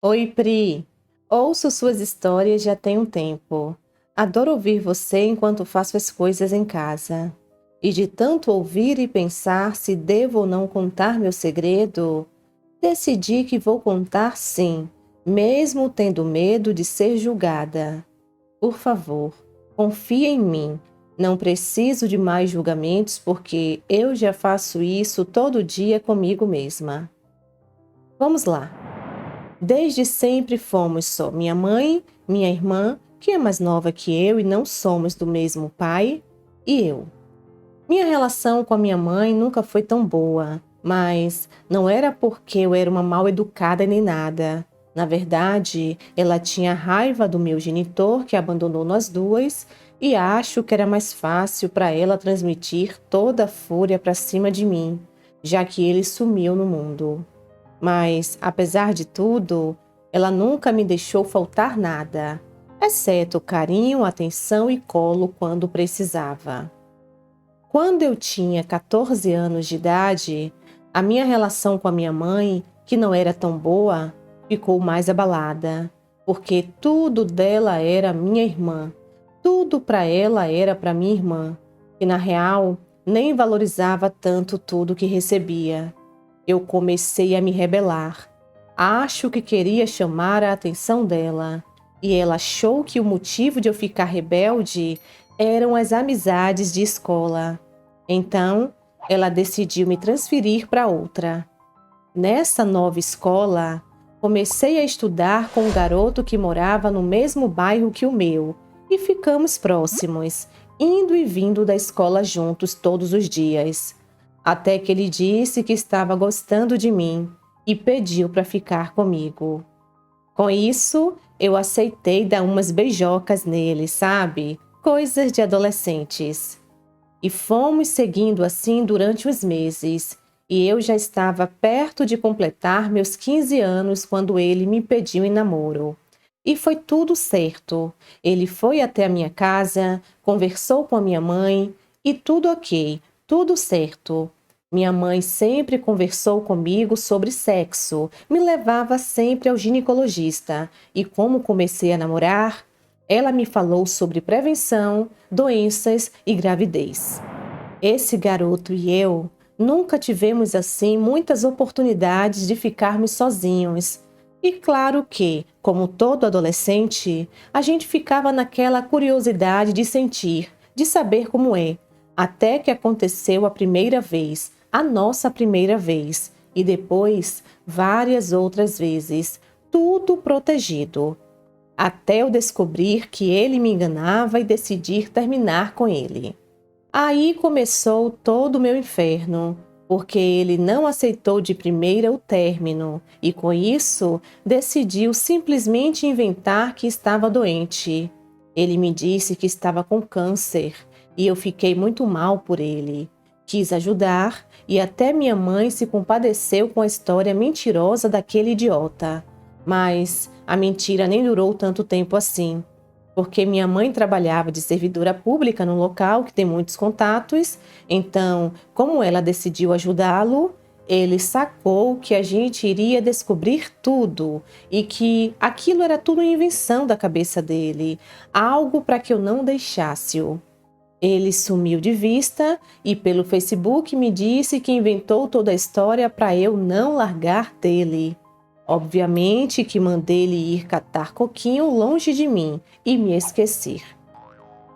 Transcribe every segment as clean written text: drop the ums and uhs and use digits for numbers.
Oi, Pri. Ouço suas histórias já tem um tempo. Adoro ouvir você enquanto faço as coisas em casa. E de tanto ouvir e pensar se devo ou não contar meu segredo, decidi que vou contar sim, mesmo tendo medo de ser julgada. Por favor, confia em mim. Não preciso de mais julgamentos porque eu já faço isso todo dia comigo mesma. Vamos lá. Desde sempre fomos só minha mãe, minha irmã, que é mais nova que eu e não somos do mesmo pai, e eu. Minha relação com a minha mãe nunca foi tão boa, mas não era porque eu era uma mal educada nem nada. Na verdade, ela tinha raiva do meu genitor que abandonou nós duas e acho que era mais fácil para ela transmitir toda a fúria para cima de mim, já que ele sumiu no mundo. Mas, apesar de tudo, ela nunca me deixou faltar nada, exceto carinho, atenção e colo quando precisava. Quando eu tinha 14 anos de idade, a minha relação com a minha mãe, que não era tão boa, ficou mais abalada, porque tudo dela era minha irmã, tudo para ela era para minha irmã, e na real nem valorizava tanto tudo que recebia. Eu comecei a me rebelar. Acho que queria chamar a atenção dela, e ela achou que o motivo de eu ficar rebelde eram as amizades de escola. Então, ela decidiu me transferir para outra. Nessa nova escola, comecei a estudar com um garoto que morava no mesmo bairro que o meu, e ficamos próximos, indo e vindo da escola juntos todos os dias. Até que ele disse que estava gostando de mim e pediu para ficar comigo. Com isso, eu aceitei dar umas beijocas nele, sabe? Coisas de adolescentes. E fomos seguindo assim durante uns meses. E eu já estava perto de completar meus 15 anos quando ele me pediu em namoro. E foi tudo certo. Ele foi até a minha casa, conversou com a minha mãe e tudo ok, tudo certo. Minha mãe sempre conversou comigo sobre sexo, me levava sempre ao ginecologista e como comecei a namorar, ela me falou sobre prevenção, doenças e gravidez. Esse garoto e eu nunca tivemos assim muitas oportunidades de ficarmos sozinhos. E claro que, como todo adolescente, a gente ficava naquela curiosidade de sentir, de saber como é, até que aconteceu a primeira vez, a nossa primeira vez, e depois várias outras vezes, tudo protegido até eu descobrir que ele me enganava e decidir terminar com ele. Aí começou todo o meu inferno, porque ele não aceitou de primeira o término e, com isso, decidiu simplesmente inventar que estava doente. Ele me disse que estava com câncer e eu fiquei muito mal por ele. Quis ajudar e até minha mãe se compadeceu com a história mentirosa daquele idiota. Mas a mentira nem durou tanto tempo assim, porque minha mãe trabalhava de servidora pública num local que tem muitos contatos, então, como ela decidiu ajudá-lo, ele sacou que a gente iria descobrir tudo e que aquilo era tudo invenção da cabeça dele, algo para que eu não deixasse-o. Ele sumiu de vista e pelo Facebook me disse que inventou toda a história para eu não largar dele. Obviamente que mandei ele ir catar coquinho longe de mim e me esquecer.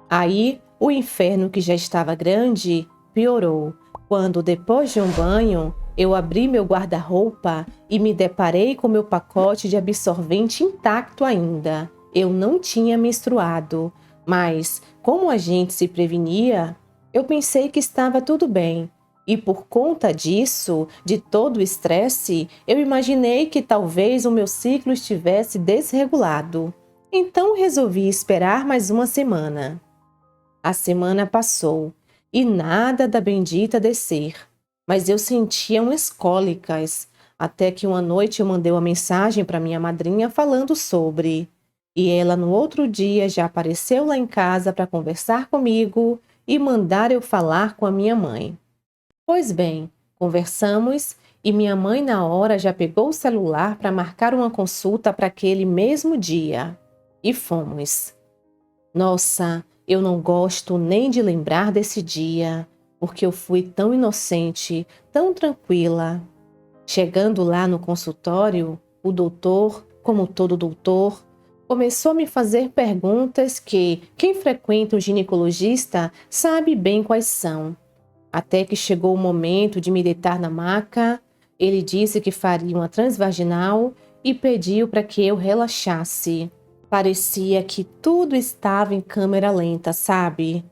Aí, o inferno que já estava grande piorou, quando depois de um banho, eu abri meu guarda-roupa e me deparei com meu pacote de absorvente intacto ainda. Eu não tinha menstruado, mas, como a gente se prevenia, eu pensei que estava tudo bem. E por conta disso, de todo o estresse, eu imaginei que talvez o meu ciclo estivesse desregulado. Então resolvi esperar mais uma semana. A semana passou e nada da bendita descer, mas eu sentia umas cólicas, até que uma noite eu mandei uma mensagem para minha madrinha falando sobre. E ela no outro dia já apareceu lá em casa para conversar comigo e mandar eu falar com a minha mãe. Pois bem, conversamos E minha mãe, na hora, já pegou o celular para marcar uma consulta para aquele mesmo dia. E fomos. Nossa, eu não gosto nem de lembrar desse dia, porque eu fui tão inocente, tão tranquila. Chegando lá no consultório, o doutor, como todo doutor, começou a me fazer perguntas que quem frequenta um ginecologista sabe bem quais são. Até que chegou o momento de me deitar na maca, ele disse que faria uma transvaginal e pediu para que eu relaxasse. Parecia que tudo estava em câmera lenta, sabe?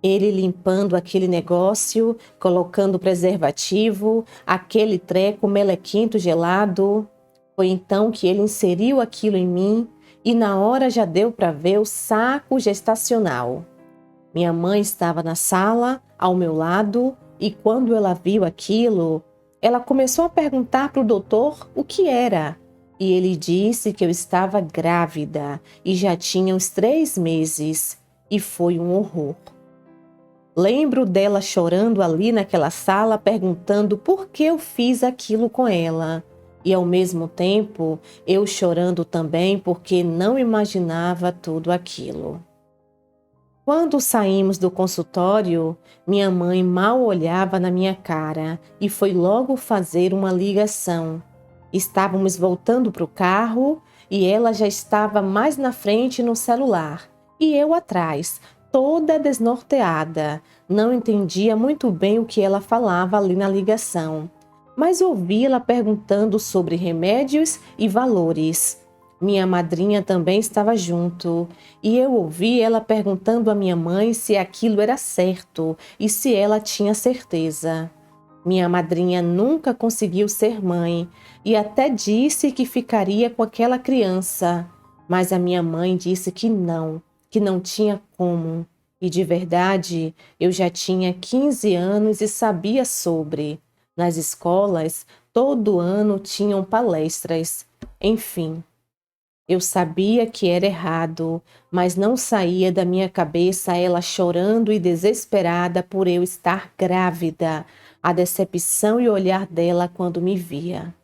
Ele limpando aquele negócio, colocando preservativo, aquele treco melequento gelado. Foi então que ele inseriu aquilo em mim e na hora já deu para ver o saco gestacional. Minha mãe estava na sala, ao meu lado, e quando ela viu aquilo, ela começou a perguntar para o doutor o que era. E ele disse que eu estava grávida e já tinha uns 3 meses. E foi um horror. Lembro dela chorando ali naquela sala, perguntando por que eu fiz aquilo com ela. E ao mesmo tempo, eu chorando também porque não imaginava tudo aquilo. Quando saímos do consultório, minha mãe mal olhava na minha cara e foi logo fazer uma ligação. Estávamos voltando para o carro e ela já estava mais na frente no celular e eu atrás, toda desnorteada. Não entendia muito bem o que ela falava ali na ligação, mas ouvi ela perguntando sobre remédios e valores. Minha madrinha também estava junto e eu ouvi ela perguntando à minha mãe se aquilo era certo e se ela tinha certeza. Minha madrinha nunca conseguiu ser mãe e até disse que ficaria com aquela criança, mas a minha mãe disse que não tinha como. E de verdade, eu já tinha 15 anos e sabia sobre. Nas escolas, todo ano tinham palestras. Enfim. Eu sabia que era errado, mas não saía da minha cabeça ela chorando e desesperada por eu estar grávida, a decepção e o olhar dela quando me via.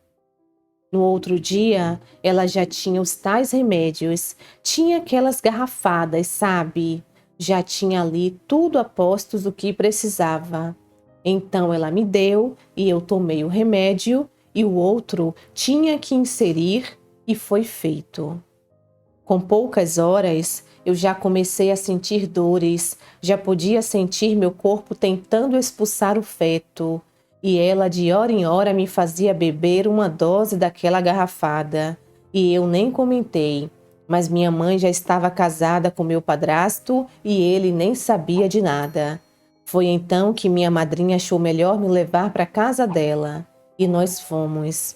No outro dia, ela já tinha os tais remédios, tinha aquelas garrafadas, sabe? Já tinha ali tudo a postos do que precisava. Então ela me deu e eu tomei o remédio e o outro tinha que inserir e foi feito. Com poucas horas, eu já comecei a sentir dores, já podia sentir meu corpo tentando expulsar o feto, e ela de hora em hora me fazia beber uma dose daquela garrafada, e eu nem comentei, mas minha mãe já estava casada com meu padrasto e ele nem sabia de nada. Foi então que minha madrinha achou melhor me levar para a casa dela, e nós fomos.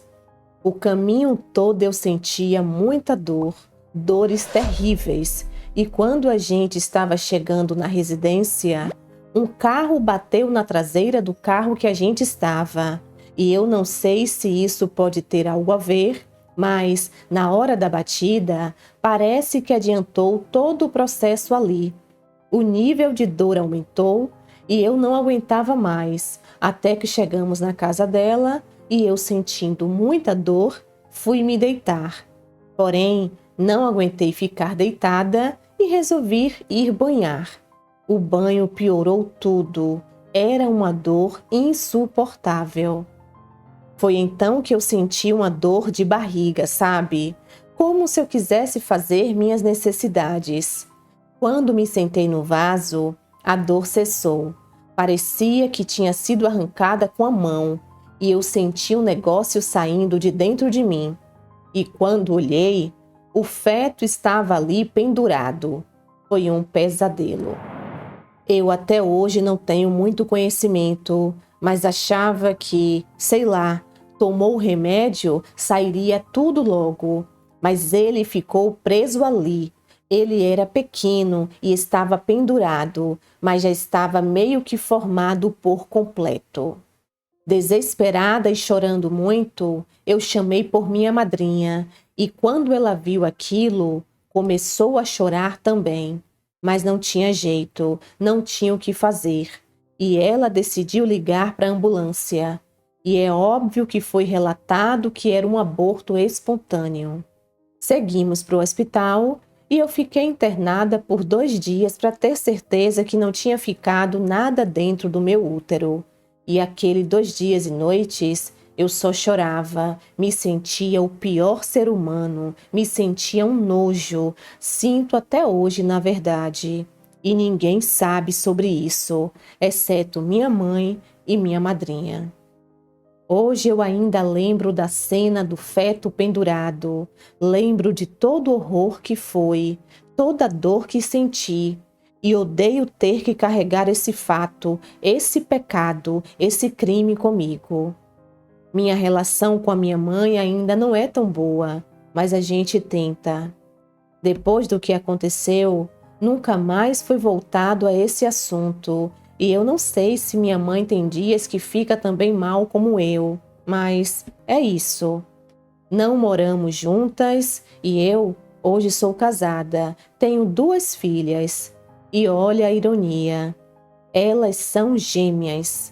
O caminho todo eu sentia muita dor, dores terríveis, e quando a gente estava chegando na residência, um carro bateu na traseira do carro que a gente estava. E eu não sei se isso pode ter algo a ver, mas na hora da batida, parece que adiantou todo o processo ali. O nível de dor aumentou e eu não aguentava mais, até que chegamos na casa dela e eu, sentindo muita dor, fui me deitar. Porém, não aguentei ficar deitada e resolvi ir banhar. O banho piorou tudo. Era uma dor insuportável. Foi então que eu senti uma dor de barriga, sabe? Como se eu quisesse fazer minhas necessidades. Quando me sentei no vaso, a dor cessou. Parecia que tinha sido arrancada com a mão e eu senti um negócio saindo de dentro de mim. E quando olhei, o feto estava ali pendurado. Foi um pesadelo. Eu até hoje não tenho muito conhecimento, mas achava que, sei lá, tomou o remédio, sairia tudo logo. Mas ele ficou preso ali. Ele era pequeno e estava pendurado, mas já estava meio que formado por completo. Desesperada e chorando muito, eu chamei por minha madrinha e quando ela viu aquilo, começou a chorar também. Mas não tinha jeito, não tinha o que fazer. E ela decidiu ligar para a ambulância. e é óbvio que foi relatado que era um aborto espontâneo. Seguimos para o hospital e eu fiquei internada por 2 dias para ter certeza que não tinha ficado nada dentro do meu útero. E aqueles 2 dias e noites eu só chorava, me sentia o pior ser humano, me sentia um nojo, sinto até hoje, na verdade. E ninguém sabe sobre isso, exceto minha mãe e minha madrinha. Hoje eu ainda lembro da cena do feto pendurado, lembro de todo o horror que foi, toda a dor que senti, e odeio ter que carregar esse fato, esse pecado, esse crime comigo. Minha relação com a minha mãe ainda não é tão boa, mas a gente tenta. Depois do que aconteceu, nunca mais foi voltado a esse assunto, e eu não sei se minha mãe tem dias que fica também mal como eu, mas é isso. Não moramos juntas e eu hoje sou casada, tenho 2 filhas. E olha a ironia, elas são gêmeas.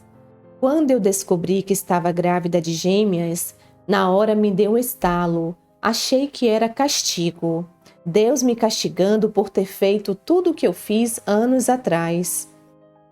Quando eu descobri que estava grávida de gêmeas, na hora me deu um estalo. Achei que era castigo. Deus me castigando por ter feito tudo o que eu fiz anos atrás.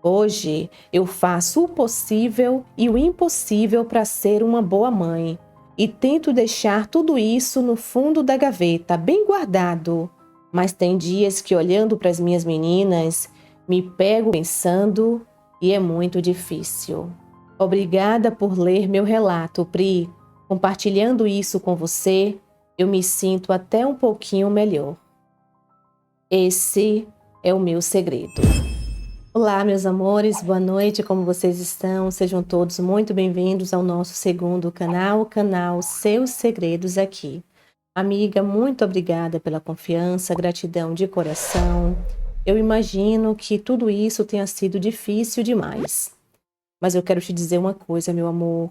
Hoje eu faço o possível e o impossível para ser uma boa mãe. E tento deixar tudo isso no fundo da gaveta, bem guardado. Mas tem dias que, olhando para as minhas meninas, me pego pensando e é muito difícil. Obrigada por ler meu relato, Pri. Compartilhando isso com você, eu me sinto até um pouquinho melhor. Esse é o meu segredo. Olá, meus amores, boa noite, como vocês estão? Sejam todos muito bem-vindos ao nosso segundo canal, o canal Seus Segredos aqui. Amiga, muito obrigada pela confiança, gratidão de coração. Eu imagino que tudo isso tenha sido difícil demais. Mas eu quero te dizer uma coisa, meu amor.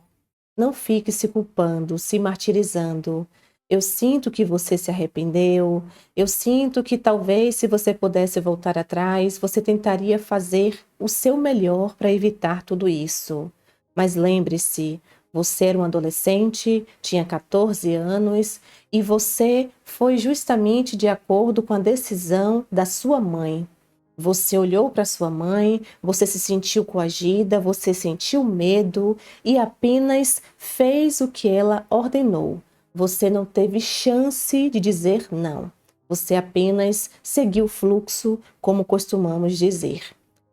Não fique se culpando, se martirizando. Eu sinto que você se arrependeu. Eu sinto que talvez, se você pudesse voltar atrás, você tentaria fazer o seu melhor para evitar tudo isso. Mas lembre-se, você era um adolescente, tinha 14 anos e você foi justamente de acordo com a decisão da sua mãe. Você olhou para sua mãe, você se sentiu coagida, você sentiu medo e apenas fez o que ela ordenou. Você não teve chance de dizer não. Você apenas seguiu o fluxo, como costumamos dizer.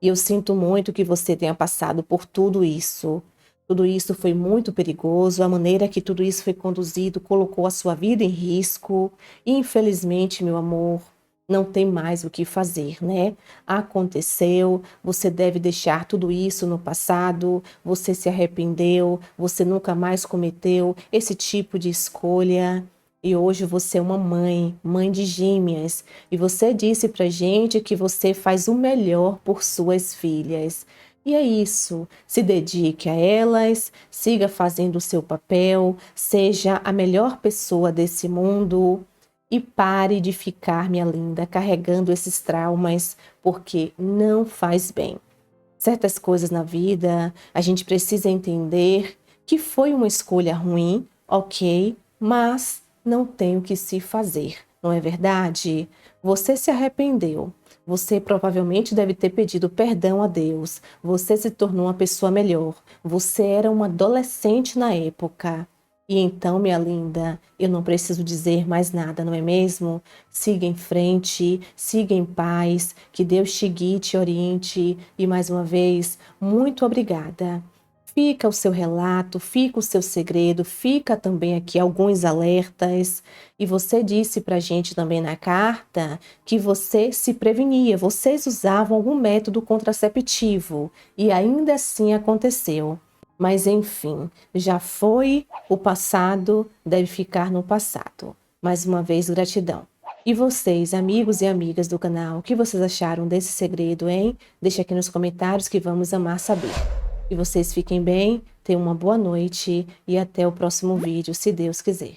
E eu sinto muito que você tenha passado por tudo isso. Tudo isso foi muito perigoso, a maneira que tudo isso foi conduzido colocou a sua vida em risco. E infelizmente, meu amor, não tem mais o que fazer, né? Aconteceu, você deve deixar tudo isso no passado, você se arrependeu, você nunca mais cometeu esse tipo de escolha. E hoje você é uma mãe, mãe de gêmeas, e você disse pra gente que você faz o melhor por suas filhas. E é isso, se dedique a elas, siga fazendo o seu papel, seja a melhor pessoa desse mundo. E pare de ficar, minha linda, carregando esses traumas, porque não faz bem. Certas coisas na vida, a gente precisa entender que foi uma escolha ruim, ok, mas não tem o que se fazer, não é verdade? Você se arrependeu. Você provavelmente deve ter pedido perdão a Deus. Você se tornou uma pessoa melhor. Você era uma adolescente na época. E então, minha linda, eu não preciso dizer mais nada, não é mesmo? Siga em frente, siga em paz, que Deus te guie, te oriente. E mais uma vez, muito obrigada. Fica o seu relato, fica o seu segredo, fica também aqui alguns alertas. E você disse pra gente também na carta que você se prevenia, vocês usavam algum método contraceptivo e ainda assim aconteceu. Mas enfim, já foi, o passado deve ficar no passado. Mais uma vez, gratidão. E vocês, amigos e amigas do canal, o que vocês acharam desse segredo, hein? Deixa aqui nos comentários que vamos amar saber. E vocês fiquem bem, tenham uma boa noite e até o próximo vídeo, se Deus quiser.